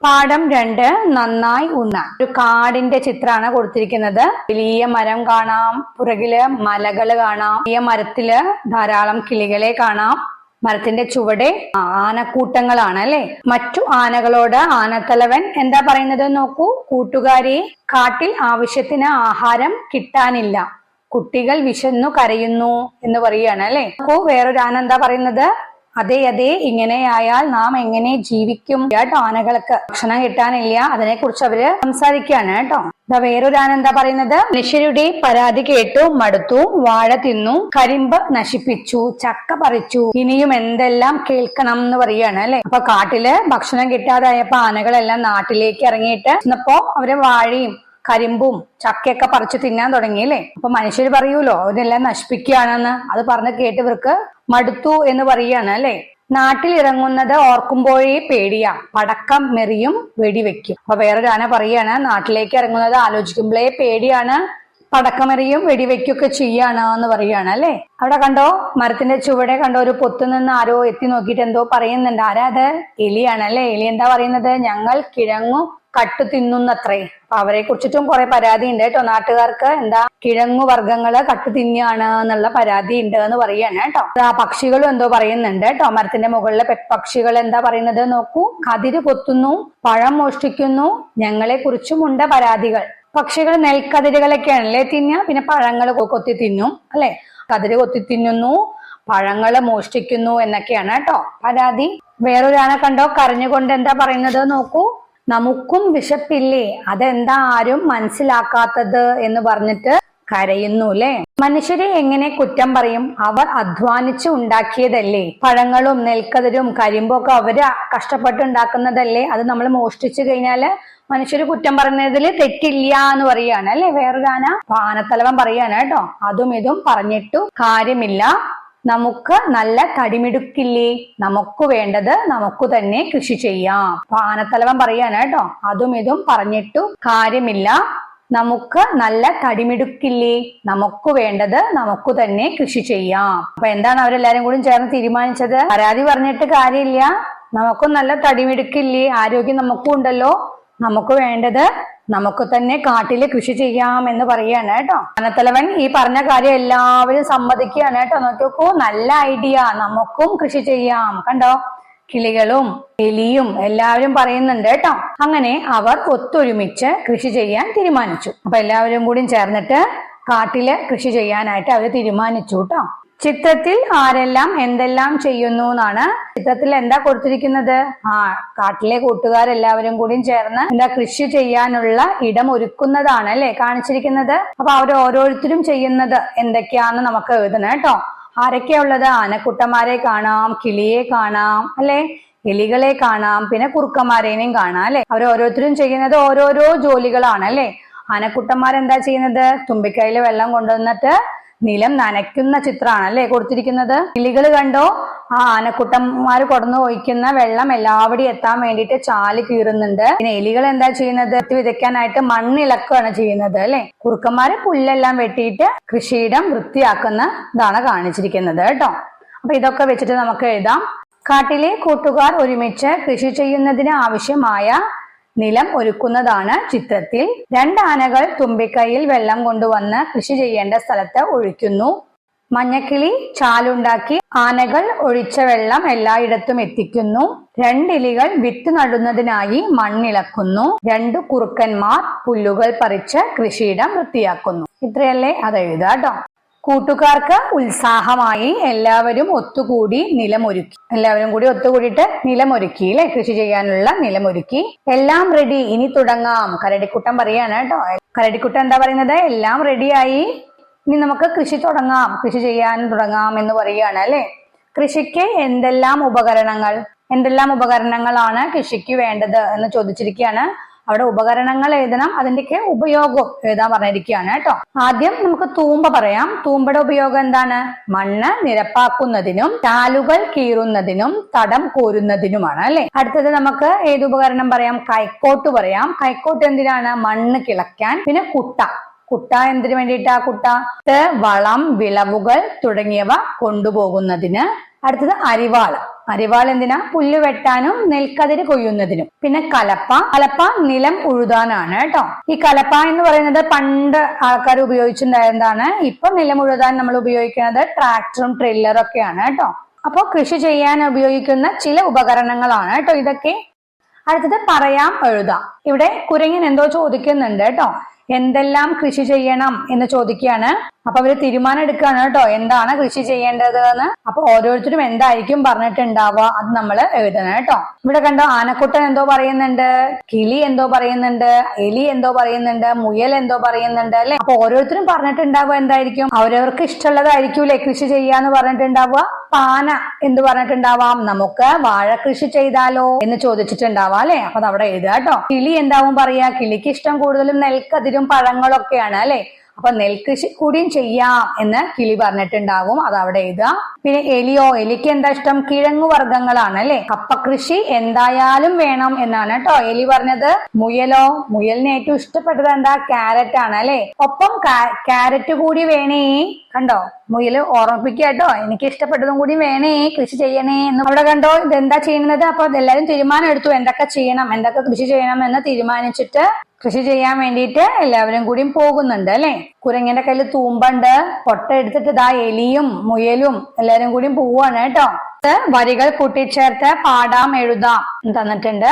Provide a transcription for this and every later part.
പാഠം 2 നന്നായി ഉണ്ണാൻ. ഒരു കാടിന്റെ ചിത്രമാണ് കൊടുത്തിരിക്കുന്നത്. വലിയ മരം കാണാം, പുറകില് മലകള് കാണാം, വലിയ മരത്തില് ധാരാളം കിളികളെ കാണാം. മരത്തിന്റെ ചുവടെ ആനക്കൂട്ടങ്ങളാണ് അല്ലെ. മറ്റു ആനകളോട് ആനത്തലവൻ എന്താ പറയുന്നത് നോക്കൂ. കൂട്ടുകാരെ, കാട്ടിൽ ആവശ്യത്തിന് ആഹാരം കിട്ടാനില്ല, കുട്ടികൾ വിശന്നു കരയുന്നു എന്ന് പറയുകയാണ് അല്ലെ. നോക്കൂ, വേറൊരു ആന എന്താ പറയുന്നത്? അതെ അതെ, ഇങ്ങനെയായാൽ നാം എങ്ങനെ ജീവിക്കും കേട്ടോ. ആനകൾക്ക് ഭക്ഷണം കിട്ടാനില്ല, അതിനെ കുറിച്ച് അവര് സംസാരിക്കുകയാണ് കേട്ടോ. വേറൊരു ആന എന്താ പറയുന്നത്? മനുഷ്യരുടെ പരാതി കേട്ടു മടുത്തു, വാഴ തിന്നു, കരിമ്പ് നശിപ്പിച്ചു, ചക്ക പറിച്ചു, ഇനിയും എന്തെല്ലാം കേൾക്കണം എന്ന് പറയുകയാണ് അല്ലെ. അപ്പൊ കാട്ടില് ഭക്ഷണം കിട്ടാതായപ്പോ ആനകളെല്ലാം നാട്ടിലേക്ക് ഇറങ്ങിയിട്ട് ഇന്നിപ്പോ അവര് വാഴയും കരിമ്പും ചക്കയൊക്കെ പറിച്ചു തിന്നാൻ തുടങ്ങി അല്ലേ. അപ്പൊ മനുഷ്യർ പറയൂലോ അവരെല്ലാം നശിപ്പിക്കുകയാണെന്ന്. അത് പറഞ്ഞ് കേട്ട് ഇവർക്ക് മടുത്തു എന്ന് പറയുകയാണ് അല്ലെ. നാട്ടിൽ ഇറങ്ങുന്നത് ഓർക്കുമ്പോഴേ പേടിയാ, പടക്കം മെറിയും വെടിവെക്കും. അപ്പൊ വേറൊരു ആന പറയാണ്, നാട്ടിലേക്ക് ഇറങ്ങുന്നത് ആലോചിക്കുമ്പോഴേ പേടിയാണ്, പടക്കമെറിയും വെടിവെക്കൊക്കെ ചെയ്യാണ് എന്ന് പറയുകയാണ് അല്ലെ. അവിടെ കണ്ടോ, മരത്തിന്റെ ചുവടെ കണ്ടോ, ഒരു പൊത്തു നിന്ന് ആരോ എത്തി നോക്കിയിട്ട് എന്തോ പറയുന്നുണ്ട്. ആരാ അത്? എലിയാണ് അല്ലെ. എലി എന്താ പറയുന്നത്? ഞങ്ങൾ കിഴങ്ങു കട്ടു തിന്നുന്നത്രേ. അപ്പൊ അവരെ കുറിച്ചിട്ടും കുറെ പരാതി ഉണ്ട് കേട്ടോ നാട്ടുകാർക്ക്. എന്താ, കിഴങ്ങു വർഗ്ഗങ്ങള് കട്ടു തിന്നാണ് എന്നുള്ള പരാതി ഉണ്ട് എന്ന് പറയാണ് കേട്ടോ. ആ പക്ഷികളും എന്തോ പറയുന്നുണ്ട് കേട്ടോ. മരത്തിന്റെ മുകളിലെ പക്ഷികൾ എന്താ പറയുന്നത് നോക്കൂ. കതിര് കൊത്തുന്നു, പഴം മോഷ്ടിക്കുന്നു, ഞങ്ങളെ കുറിച്ചുമുണ്ട് പരാതികൾ. പക്ഷികൾ നെൽക്കതിരുകളൊക്കെയാണല്ലേ തിന്നുക, പിന്നെ പഴങ്ങൾ കൊത്തി തിന്നും അല്ലെ. കതിര് കൊത്തി തിന്നുന്നു, പഴങ്ങള് മോഷ്ടിക്കുന്നു എന്നൊക്കെയാണ് കേട്ടോ പരാതി. വേറൊരാളെ കണ്ടോ കരഞ്ഞുകൊണ്ട് എന്താ പറയുന്നത് നോക്കൂ. നമുക്കും വിശപ്പില്ലേ, അതെന്താ ആരും മനസ്സിലാക്കാത്തത് എന്ന് പറഞ്ഞിട്ട് കരയുന്നു അല്ലെ. മനുഷ്യരെ എങ്ങനെ കുറ്റം പറയും? അവർ അധ്വാനിച്ച് ഉണ്ടാക്കിയതല്ലേ. പഴങ്ങളും നെൽക്കതിരും കരിമ്പും ഒക്കെ അവര് കഷ്ടപ്പെട്ടുണ്ടാക്കുന്നതല്ലേ. അത് നമ്മൾ മോഷ്ടിച്ചു കഴിഞ്ഞാല് മനുഷ്യര് കുറ്റം പറയുന്നതിൽ തെറ്റില്ല എന്ന് പറയാണ് അല്ലെ വേറൊരു ആന. ആനത്തലവൻ പറയാണ് കേട്ടോ, അതും ഇതും പറഞ്ഞിട്ടു കാര്യമില്ല, നമുക്ക് നല്ല തടിമിടുക്കില്ലേ, നമുക്ക് വേണ്ടത് നമുക്ക് തന്നെ കൃഷി ചെയ്യാം. അപ്പൊ ആനത്തലവൻ പറയാണ് കേട്ടോ, അതും ഇതും പറഞ്ഞിട്ടു കാര്യമില്ല, നമുക്ക് നല്ല തടിമിടുക്കില്ലേ, നമുക്ക് വേണ്ടത് നമുക്ക് തന്നെ കൃഷി ചെയ്യാം. അപ്പൊ എന്താണ് അവരെല്ലാരും കൂടി ചേർന്ന് തീരുമാനിച്ചത്? പരാതി പറഞ്ഞിട്ട് കാര്യമില്ല, നമുക്കും നല്ല തടിമിടുക്കില്ലേ, ആരോഗ്യം നമുക്കും ഉണ്ടല്ലോ, നമുക്ക് വേണ്ടത് നമുക്ക് തന്നെ കാട്ടില് കൃഷി ചെയ്യാം എന്ന് പറയാണ് കേട്ടോ. ആനത്തലവൻ ഈ പറഞ്ഞ കാര്യം എല്ലാവരും സമ്മതിക്കുകയാണ് കേട്ടോ. നോക്കിയോക്കൂ, നല്ല ഐഡിയ, നമുക്കും കൃഷി ചെയ്യാം. കണ്ടോ, കിളികളും എലിയും എല്ലാവരും പറയുന്നുണ്ട് കേട്ടോ. അങ്ങനെ അവർ ഒത്തൊരുമിച്ച് കൃഷി ചെയ്യാൻ തീരുമാനിച്ചു. അപ്പൊ എല്ലാവരും കൂടി ചേർന്നിട്ട് കാട്ടില് കൃഷി ചെയ്യാനായിട്ട് അവര് തീരുമാനിച്ചു കേട്ടോ. ചിത്രത്തിൽ ആരെല്ലാം എന്തെല്ലാം ചെയ്യുന്നു എന്നാണ്. ചിത്രത്തിൽ എന്താ കൊടുത്തിരിക്കുന്നത്? കാട്ടിലെ കൂട്ടുകാരെല്ലാവരും കൂടി ചേർന്ന് എന്താ കൃഷി ചെയ്യാനുള്ള ഇടം ഒരുക്കുന്നതാണ് അല്ലെ കാണിച്ചിരിക്കുന്നത്. അപ്പൊ അവർ ഓരോരുത്തരും ചെയ്യുന്നത് എന്തൊക്കെയാന്ന് നമുക്ക് എഴുതണം കേട്ടോ. ആരൊക്കെയാ ഉള്ളത്? ആനക്കുട്ടന്മാരെ കാണാം, കിളിയെ കാണാം അല്ലെ, എലികളെ കാണാം, പിന്നെ കുറുക്കന്മാരേനെയും കാണാം അല്ലെ. അവർ ഓരോരുത്തരും ചെയ്യുന്നത് ഓരോരോ ജോലികളാണ് അല്ലെ. ആനക്കുട്ടന്മാരെന്താ ചെയ്യുന്നത്? തുമ്പിക്കൈയില് വെള്ളം കൊണ്ടുവന്നിട്ട് നിലം നനയ്ക്കുന്ന ചിത്രമാണ് അല്ലെ കൊടുത്തിരിക്കുന്നത്. കിളികൾ കണ്ടോ, ആ ആനക്കുട്ടന്മാര് കൊടന്നു ഒഴിക്കുന്ന വെള്ളം എല്ലാവരും എത്താൻ വേണ്ടിയിട്ട് ചാല് കീറുന്നുണ്ട്. പിന്നെ എലികൾ എന്താ ചെയ്യുന്നത്? വിതയ്ക്കാനായിട്ട് മണ്ണിളക്കുകയാണ് ചെയ്യുന്നത് അല്ലെ. കുറുക്കന്മാര് പുല്ലെല്ലാം വെട്ടിയിട്ട് കൃഷിയിടം വൃത്തിയാക്കുന്ന ഇതാണ് കാണിച്ചിരിക്കുന്നത് കേട്ടോ. അപ്പൊ ഇതൊക്കെ വെച്ചിട്ട് നമുക്ക് എഴുതാം. കാട്ടിലെ കൂട്ടുകാർ ഒരുമിച്ച് കൃഷി ചെയ്യുന്നതിന് ആവശ്യമായ നിലം ഒരുക്കുന്നതാണ് ചിത്രത്തിൽ. 2 ആനകൾ തുമ്പിക്കൈയിൽ വെള്ളം കൊണ്ടുവന്ന് കൃഷി ചെയ്യേണ്ട സ്ഥലത്ത് ഒഴിക്കുന്നു. മഞ്ഞക്കിളി ചാലുണ്ടാക്കി ആനകൾ ഒഴിച്ച വെള്ളം എല്ലായിടത്തും എത്തിക്കുന്നു. 2 എലികൾ വിത്ത് നടുന്നതിനായി മണ്ണിളക്കുന്നു. 2 കുറുക്കന്മാർ പുല്ലുകൾ പറിച്ച് കൃഷിയിടം വൃത്തിയാക്കുന്നു. ഇത്രയല്ലേ അത് എഴുതാട്ടോ. കൂട്ടുകാർക്ക് ഉത്സാഹമായി എല്ലാവരും ഒത്തുകൂടി നിലമൊരുക്കി. എല്ലാവരും കൂടി ഒത്തുകൂടിയിട്ട് നിലമൊരുക്കി അല്ലെ, കൃഷി ചെയ്യാനുള്ള നിലമൊരുക്കി. എല്ലാം റെഡി, ഇനി തുടങ്ങാം. കരടിക്കുട്ടൻ പറയാണ് കേട്ടോ. കരടിക്കുട്ടൻ എന്താ പറയുന്നത്? എല്ലാം റെഡിയായി, ഇനി നമുക്ക് കൃഷി തുടങ്ങാം, കൃഷി ചെയ്യാൻ തുടങ്ങാം എന്ന് പറയുകയാണ് അല്ലെ. കൃഷിക്ക് എന്തെല്ലാം ഉപകരണങ്ങളാണ് കൃഷിക്ക് വേണ്ടത് എന്ന് ചോദിച്ചിരിക്കുകയാണ്. അവിടെ ഉപകരണങ്ങൾ എഴുതണം, അതിന്റെയൊക്കെ ഉപയോഗം എഴുതാൻ പറഞ്ഞിരിക്കുകയാണ് കേട്ടോ. ആദ്യം നമുക്ക് തൂമ്പ പറയാം. തൂമ്പയുടെ ഉപയോഗം എന്താണ്? മണ്ണ് നിരപ്പാക്കുന്നതിനും ചാലുകൾ കീറുന്നതിനും തടം കോരുന്നതിനുമാണ് അല്ലെ. അടുത്തത് നമുക്ക് ഏത് ഉപകരണം പറയാം? കൈക്കോട്ട് പറയാം. കൈക്കോട്ട് എന്തിനാണ്? മണ്ണ് കിളയ്ക്കാൻ. പിന്നെ കുട്ട എന്തിനു വേണ്ടിയിട്ടാ കുട്ട? വളം, വിളവുകൾ തുടങ്ങിയവ കൊണ്ടുപോകുന്നതിന്. അടുത്തത് അരിവാൾ. അരിവാൾ എന്തിനാ? പുല്ല് വെട്ടാനും നെൽക്കതിര് കൊയ്യുന്നതിനും. പിന്നെ കലപ്പ. കലപ്പ നിലം ഉഴുതാനാണ് കേട്ടോ. ഈ കലപ്പ എന്ന് പറയുന്നത് പണ്ട് ആൾക്കാർ ഉപയോഗിച്ചിട്ടുണ്ടായിരുന്നതാണ്. ഇപ്പൊ നിലം ഉഴുതാൻ നമ്മൾ ഉപയോഗിക്കുന്നത് ട്രാക്ടറും ട്രില്ലറും ഒക്കെയാണ് കേട്ടോ. അപ്പൊ കൃഷി ചെയ്യാൻ ഉപയോഗിക്കുന്ന ചില ഉപകരണങ്ങളാണ് കേട്ടോ ഇതൊക്കെ. അടുത്തത് പറയാം എഴുതാം. ഇവിടെ കുരങ്ങൻ എന്തോ ചോദിക്കുന്നുണ്ട് കേട്ടോ. എന്തെല്ലാം കൃഷി ചെയ്യണം എന്ന് ചോദിക്കുകയാണ്. അപ്പൊ അവര് തീരുമാനം എടുക്കുകയാണ് കേട്ടോ, എന്താണ് കൃഷി ചെയ്യേണ്ടത് എന്ന്. അപ്പൊ ഓരോരുത്തരും എന്തായിരിക്കും പറഞ്ഞിട്ടുണ്ടാവുക അത് നമ്മൾ എഴുതണം കേട്ടോ. ഇവിടെ കണ്ടോ, ആനക്കുട്ടൻ എന്തോ പറയുന്നുണ്ട്, കിളി എന്തോ പറയുന്നുണ്ട്, എലി എന്തോ പറയുന്നുണ്ട്, മുയൽ എന്തോ പറയുന്നുണ്ട് അല്ലെ. അപ്പൊ ഓരോരുത്തരും പറഞ്ഞിട്ടുണ്ടാവുക എന്തായിരിക്കും? അവരവർക്ക് ഇഷ്ടമുള്ളതായിരിക്കൂലേ കൃഷി ചെയ്യാന്ന് പറഞ്ഞിട്ടുണ്ടാവുക. പാന എന്ത് പറഞ്ഞിട്ടുണ്ടാവാം? നമുക്ക് വാഴ കൃഷി ചെയ്താലോ എന്ന് ചോദിച്ചിട്ടുണ്ടാവാം അല്ലെ. അപ്പൊ അത് അവിടെ എഴുതുക കേട്ടോ. കിളി എന്താവും പറയാ? കിളിക്ക് ഇഷ്ടം കൂടുതലും നെൽക്കതിരും പഴങ്ങളൊക്കെയാണ് അല്ലെ. അപ്പൊ നെൽകൃഷി കൂടിയും ചെയ്യാം എന്ന് കിളി പറഞ്ഞിട്ടുണ്ടാകും, അത് അവിടെ എഴുതുക. പിന്നെ എലിയോ? എലിക്ക് എന്താ ഇഷ്ടം? കിഴങ്ങു വർഗ്ഗങ്ങളാണ് അല്ലെ. കപ്പകൃഷി എന്തായാലും വേണം എന്നാണ് കേട്ടോ എലി പറഞ്ഞത്. മുയലോ? മുയലിന് ഏറ്റവും ഇഷ്ടപ്പെട്ടത് എന്താ? ക്യാരറ്റ് ആണ് അല്ലെ. ഒപ്പം ക്യാരറ്റ് കൂടി വേണേ. കണ്ടോ, മുയല് ഓർമ്മിപ്പിക്കുക കേട്ടോ, എനിക്ക് ഇഷ്ടപ്പെട്ടതും കൂടി വേണേ, കൃഷി ചെയ്യണേ എന്ന്. അവിടെ കണ്ടോ ഇതെന്താ ചെയ്യുന്നത്? അപ്പൊ എല്ലാരും തീരുമാനം എടുത്തു എന്തൊക്കെ ചെയ്യണം, എന്തൊക്കെ കൃഷി ചെയ്യണം എന്ന് തീരുമാനിച്ചിട്ട് കൃഷി ചെയ്യാൻ വേണ്ടിയിട്ട് എല്ലാവരും കൂടി പോകുന്നുണ്ട് അല്ലെ. കുരങ്ങന്റെ കയ്യിൽ തൂമ്പണ്ട്. കൊട്ട എടുത്തിട്ട് ഇതാ എലിയും മുയലും എല്ലാരും കൂടി പോവാണ് കേട്ടോ. വരികൾ കൂട്ടിച്ചേർത്ത് പാടാം എഴുതാം തന്നിട്ടുണ്ട്.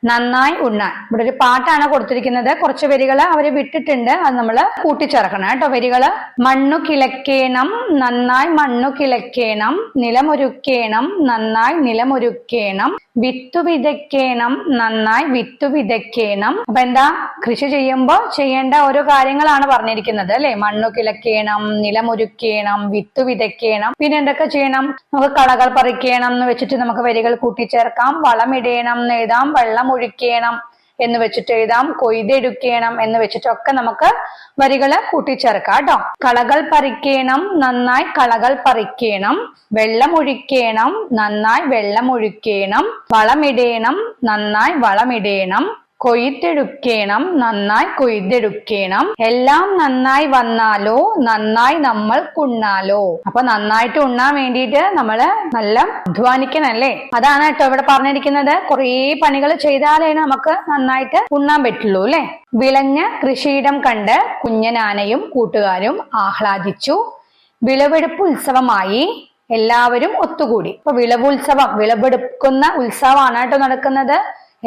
നന്നായി ഉണ്ണാൻ. ഇവിടെ ഒരു പാട്ടാണ് കൊടുത്തിരിക്കുന്നത്. കുറച്ച് വരികള് അവര് വിട്ടിട്ടുണ്ട്, അത് നമ്മള് കൂട്ടിച്ചേർക്കണം കേട്ടോ വരികള്. മണ്ണു കിളക്കേണം, നന്നായി മണ്ണു കിളക്കേണം, നിലമൊരുക്കേണം, നന്നായി നിലമൊരുക്കേണം, വിത്തു വിതയ്ക്കേണം, നന്നായി വിത്തു വിതയ്ക്കേണം. അപ്പൊ എന്താ? കൃഷി ചെയ്യുമ്പോ ചെയ്യേണ്ട ഓരോ കാര്യങ്ങളാണ് പറഞ്ഞിരിക്കുന്നത് അല്ലെ. മണ്ണു കിളക്കേണം, നിലമൊരുക്കേണം, വിത്തു വിതയ്ക്കേണം. പിന്നെ എന്തൊക്കെ ചെയ്യണം? നമുക്ക് കളകൾ പറിക്കണം എന്ന് വെച്ചിട്ട് നമുക്ക് വരികൾ കൂട്ടിച്ചേർക്കാം. വളമിടേണം എന്ന് എഴുതാം, വെള്ളം ഒഴിക്കണം എന്ന് വെച്ചിട്ട് എഴുതാം, കൊയ്തെടുക്കണം എന്ന് വെച്ചിട്ടൊക്കെ നമുക്ക് വരികള് കൂട്ടിച്ചേർക്കാം കേട്ടോ. കളകൾ പറിക്കണം, നന്നായി കളകൾ പറിക്കണം, വെള്ളം ഒഴിക്കണം, നന്നായി വെള്ളം ഒഴിക്കണം, വളമിടേണം, നന്നായി വളമിടേണം, കൊയ്തെടുക്കണം, നന്നായി കൊയ്തെടുക്കണം, എല്ലാം നന്നായി വന്നാലോ, നന്നായി നമ്മൾ ഉണ്ണാലോ. അപ്പൊ നന്നായിട്ട് ഉണ്ണാൻ വേണ്ടിയിട്ട് നമ്മള് നല്ല അധ്വാനിക്കണല്ലേ. അതാണ് കേട്ടോ ഇവിടെ പറഞ്ഞിരിക്കുന്നത്. കുറേ പണികൾ ചെയ്താലേ നമുക്ക് നന്നായിട്ട് ഉണ്ണാൻ പറ്റുള്ളൂ അല്ലെ. വിളഞ്ഞ കൃഷിയിടം കണ്ട് കുഞ്ഞനാനയും കൂട്ടുകാരും ആഹ്ലാദിച്ചു. വിളവെടുപ്പ് ഉത്സവമായി എല്ലാവരും ഒത്തുകൂടി. ഇപ്പൊ വിളവുത്സവം, വിളവെടുക്കുന്ന ഉത്സവമാണ് കേട്ടോ നടക്കുന്നത്.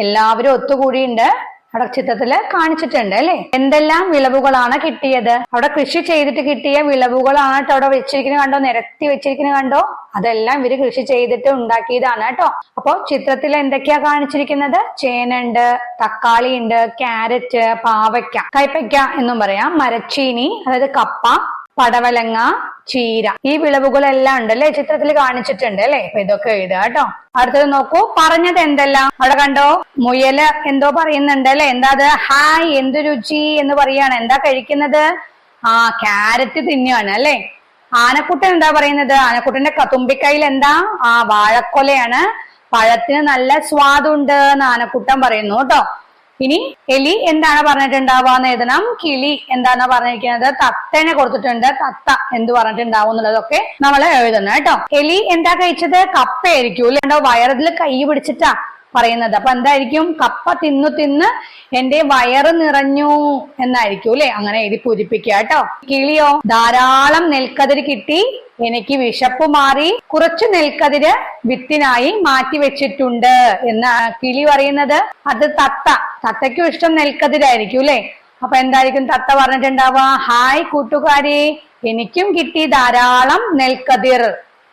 എല്ലാവരും ഒത്തുകൂടിയുണ്ട്. അവിടെ ചിത്രത്തില് കാണിച്ചിട്ടുണ്ട് അല്ലെ. എന്തെല്ലാം വിളവുകളാണ് കിട്ടിയത്? അവിടെ കൃഷി ചെയ്തിട്ട് കിട്ടിയ വിളവുകളാണ് കേട്ടോ അവിടെ വെച്ചിരിക്കുന്നത്. കണ്ടോ, നിരത്തി വെച്ചിരിക്കുന്നത് കണ്ടോ? അതെല്ലാം ഇവര് കൃഷി ചെയ്തിട്ട് ഉണ്ടാക്കിയതാണ് കേട്ടോ. അപ്പൊ ചിത്രത്തിൽ എന്തൊക്കെയാ കാണിച്ചിരിക്കുന്നത്? ചേനയുണ്ട്, തക്കാളി ഉണ്ട്, ക്യാരറ്റ്, പാവയ്ക്ക, കൈപ്പയ്ക്ക എന്നും പറയാം, മരച്ചീനി അതായത് കപ്പ, പടവലങ്ങ, ചീര, ഈ വിളവുകളെല്ലാം ഉണ്ടല്ലേ ചിത്രത്തിൽ കാണിച്ചിട്ടുണ്ട് അല്ലെ. അപ്പൊ ഇതൊക്കെ എഴുതുക കേട്ടോ. അടുത്തത് നോക്കൂ, പറഞ്ഞത് എന്തെല്ലാം? അവിടെ കണ്ടോ, മുയല് എന്തോ പറയുന്നുണ്ട് അല്ലെ. എന്താ അത്? ഹായ് എന്ത് രുചി എന്ന് പറയാണ്. എന്താ കഴിക്കുന്നത്? ക്യാരറ്റ് തിന്നുകയാണ് അല്ലെ. ആനക്കുട്ടൻ എന്താ പറയുന്നത്? ആനക്കുട്ടന്റെ തുമ്പിക്കൈയിൽ എന്താ? വാഴക്കൊലയാണ്. പഴത്തിന് നല്ല സ്വാദുണ്ട് എന്ന് ആനക്കുട്ടൻ പറയുന്നു കേട്ടോ. ഇനി എലി എന്താണ് പറഞ്ഞിട്ടുണ്ടാവാന്ന് എഴുതണം. കിളി എന്താണ് പറഞ്ഞിരിക്കുന്നത്? തത്തനെ കൊടുത്തിട്ടുണ്ട്. തത്ത എന്ത് പറഞ്ഞിട്ടുണ്ടാവും എന്നുള്ളതൊക്കെ നമ്മൾ എഴുതണം കേട്ടോ. എലി എന്താ കഴിച്ചത്? കപ്പയായിരിക്കും അല്ലെ. വയറിൽ കൈ പിടിച്ചിട്ടാ പറയുന്നത്. അപ്പൊ എന്തായിരിക്കും? കപ്പ തിന്നു തിന്ന് എന്റെ വയറ് നിറഞ്ഞു എന്നായിരിക്കും അല്ലെ. അങ്ങനെ എഴുതി പൂരിപ്പിക്കുക കേട്ടോ. കിളിയോ? ധാരാളം നെൽക്കതിര് കിട്ടി, എനിക്ക് വിശപ്പ് മാറി, കുറച്ചു നെൽക്കതിര് വിത്തിനായി മാറ്റി വെച്ചിട്ടുണ്ട് എന്ന് കിളി പറയുന്നത്. അത് തത്തയ്ക്കും ഇഷ്ടം നെൽക്കതിരായിരിക്കും അല്ലെ. അപ്പൊ എന്തായിരിക്കും തത്ത പറഞ്ഞിട്ടുണ്ടാവുക? ഹായ് കൂട്ടുകാരി, എനിക്കും കിട്ടി ധാരാളം നെൽക്കതിർ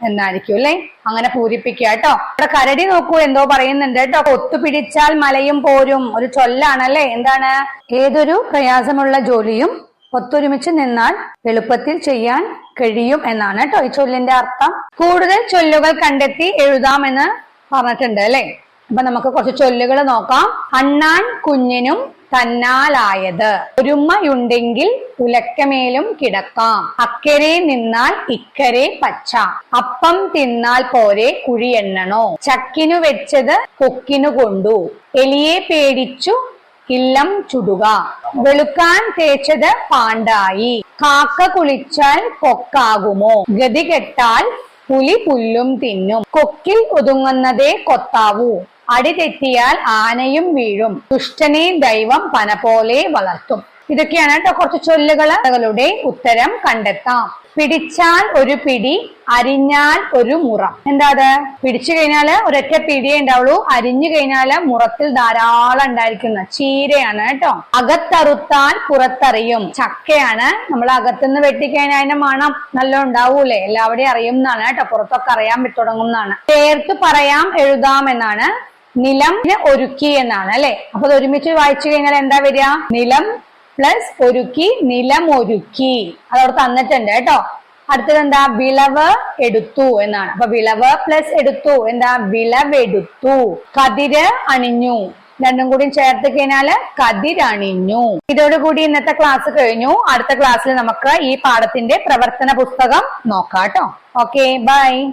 എന്നായിരിക്കും അല്ലെ. അങ്ങനെ പൂരിപ്പിക്കുക കേട്ടോ. ഇവിടെ കരടി നോക്കൂ എന്തോ പറയുന്നുണ്ട് കേട്ടോ. ഒത്തുപിടിച്ചാൽ മലയും പോരും, ഒരു ചൊല്ലാണല്ലേ. എന്താണ്? ഏതൊരു പ്രയാസമുള്ള ജോലിയും ഒത്തൊരുമിച്ച് നിന്നാൽ എളുപ്പത്തിൽ ചെയ്യാൻ കഴിയും എന്നാണ് കേട്ടോ ഈ ചൊല്ലിന്റെ അർത്ഥം. കൂടുതൽ ചൊല്ലുകൾ കണ്ടെത്തി എഴുതാമെന്ന് പറഞ്ഞിട്ടുണ്ട് അല്ലെ. അപ്പൊ നമുക്ക് കുറച്ച് ചൊല്ലുകൾ നോക്കാം. അണ്ണാൻ കുഞ്ഞിനും തന്നാലായത്, ഒരുമ്മയുണ്ടെങ്കിൽ ഉലക്കമേലും കിടക്കാം, അക്കരെ നിന്നാൽ ഇക്കരെ പച്ച, അപ്പം തിന്നാൽ പോരെ കുഴി എണ്ണണോ, ചക്കിനു വെച്ചത് കൊക്കിനു കൊണ്ടു, എലിയെ പേടിച്ചു ഇല്ലം ചുടുക. വെളുക്കാൻ തേച്ചത് പാണ്ടായി. കാക്ക കുളിച്ചാൽ കൊക്കാകുമോ? ഗതി കെട്ടാൽ പുലി പുല്ലും തിന്നും. കൊക്കിൽ ഒതുങ്ങുന്നതേ കൊത്താവൂ. അടി തെറ്റിയാൽ ആനയും വീഴും. ദുഷ്ടനെ ദൈവം പന പോലെ വളർത്തും. ഇതൊക്കെയാണ് കേട്ടോ കുറച്ച് ചൊല്ലുകളുടെ ഉത്തരം കണ്ടെത്താം. പിടിച്ചാൽ ഒരു പിടി, അരിഞ്ഞാൽ ഒരു മുറം. എന്താ അത്? പിടിച്ചു കഴിഞ്ഞാല് ഒരൊറ്റ പിടിയേ ഉണ്ടാവുള്ളൂ, അരിഞ്ഞു കഴിഞ്ഞാല് മുറത്തിൽ ധാരാളം ഉണ്ടായിരിക്കുന്ന ചീരയാണ് കേട്ടോ. അകത്തറുത്താൽ പുറത്തറിയും. ചക്കയാണ്. നമ്മൾ അകത്തുനിന്ന് വെട്ടിക്കഴിഞ്ഞാൽ അതിന്റെ മണം നല്ല ഉണ്ടാവൂലേ, എല്ലാവരുടെയും അറിയും എന്നാണ് കേട്ടോ, പുറത്തൊക്കെ അറിയാൻ തുടങ്ങുന്നതാണ്. ചേർത്ത് പറയാം എഴുതാം എന്നാണ്. നിലം ഒരുക്കി എന്നാണ് അല്ലെ. അപ്പൊ അത് ഒരുമിച്ച് വായിച്ചു കഴിഞ്ഞാൽ എന്താ വരിക? നിലം പ്ലസ് ഒരുക്കി, നിലമൊരുക്കി. അതവിടെ തന്നിട്ടുണ്ട് കേട്ടോ. അടുത്തത് എന്താ? വിളവ് എടുത്തു എന്നാണ്. അപ്പൊ വിളവ് പ്ലസ് എടുത്തു എന്താ? വിളവെടുത്തു. കതിര് അണിഞ്ഞു. രണ്ടും കൂടി ചേർത്ത് കഴിഞ്ഞാല് കതിരണിഞ്ഞു. ഇതോടുകൂടി ഇന്നത്തെ ക്ലാസ് കഴിഞ്ഞു. അടുത്ത ക്ലാസ്സിൽ നമുക്ക് ഈ പാഠത്തിന്റെ പ്രവർത്തന പുസ്തകം നോക്കാം കേട്ടോ. Okay, by.